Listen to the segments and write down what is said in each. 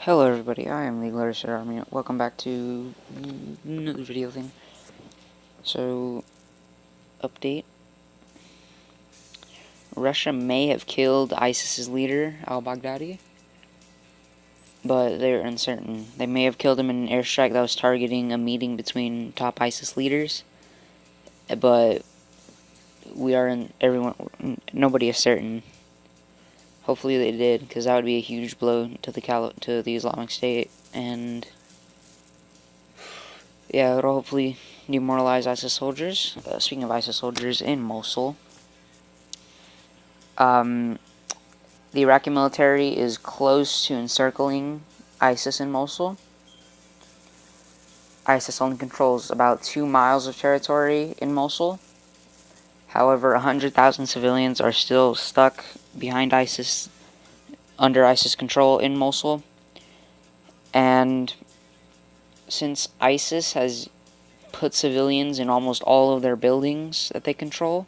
Hello everybody, I am the Larissa Army. Welcome back to another video thing. So, update. Russia may have killed ISIS's leader, al-Baghdadi, but they're uncertain. They may have killed him in an airstrike that was targeting a meeting between top ISIS leaders, but nobody is certain. Hopefully they did, because that would be a huge blow to the Islamic State, and yeah, it'll hopefully demoralize ISIS soldiers. Speaking of ISIS soldiers in Mosul, the Iraqi military is close to encircling ISIS in Mosul. ISIS only controls about 2 miles of territory in Mosul. However, 100,000 civilians are still stuck behind ISIS, under ISIS control in Mosul. And since ISIS has put civilians in almost all of their buildings that they control,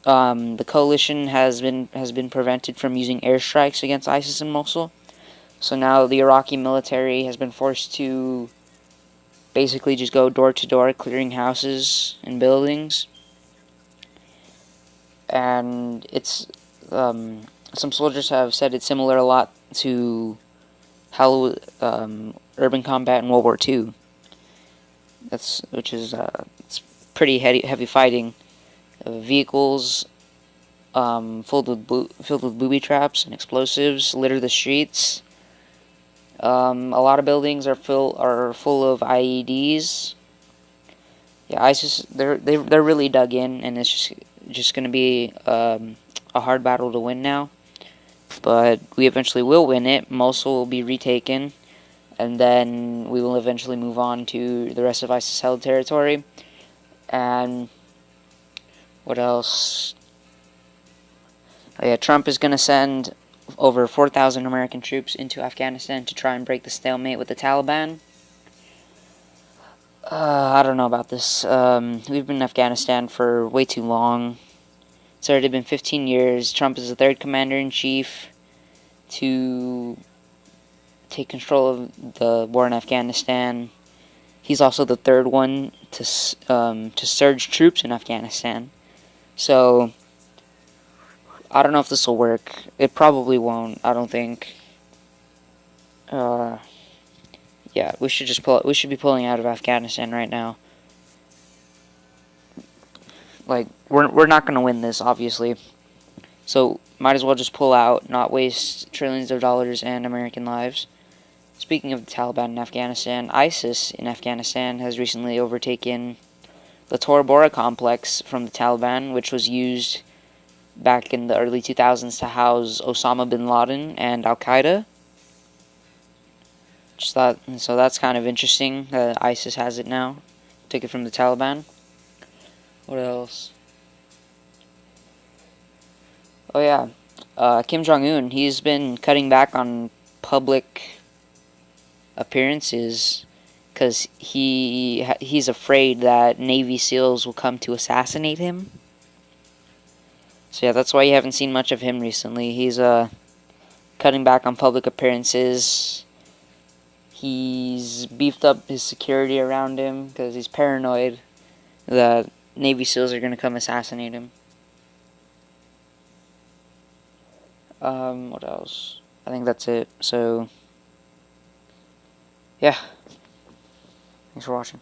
the coalition has been prevented from using airstrikes against ISIS in Mosul. So now the Iraqi military has been forced to basically just go door to door, clearing houses and buildings. And it's some soldiers have said it's similar a lot to how urban combat in World War II. It's pretty heavy fighting. Vehicles filled with booby traps and explosives litter the streets. A lot of buildings are full of IEDs. Yeah, ISIS they're really dug in, and it's just going to be a hard battle to win now. But we eventually will win it. Mosul will be retaken, and then we will eventually move on to the rest of ISIS held territory. And what else? Oh yeah, Trump is going to send over 4,000 American troops into Afghanistan to try and break the stalemate with the Taliban. I don't know about this. We've been in Afghanistan for way too long. It's already been 15 years. Trump is the third commander-in-chief to take control of the war in Afghanistan. He's also the third one to surge troops in Afghanistan. So I don't know if this will work. It probably won't. I don't think. Yeah, we should be pulling out of Afghanistan right now. Like, we're not gonna win this, obviously. So might as well just pull out, not waste trillions of dollars and American lives. Speaking of the Taliban in Afghanistan, ISIS in Afghanistan has recently overtaken the Tora Bora complex from the Taliban, which was used back in the early 2000s to house Osama bin Laden and Al-Qaeda. So that's kind of interesting that ISIS has it now. Took it from the Taliban. What else? Oh yeah, Kim Jong-un, he's been cutting back on public appearances because he's afraid that Navy SEALs will come to assassinate him. So yeah, that's why you haven't seen much of him recently. He's cutting back on public appearances. He's beefed up his security around him because he's paranoid that Navy SEALs are going to come assassinate him. What else? I think that's it. So, yeah. Thanks for watching.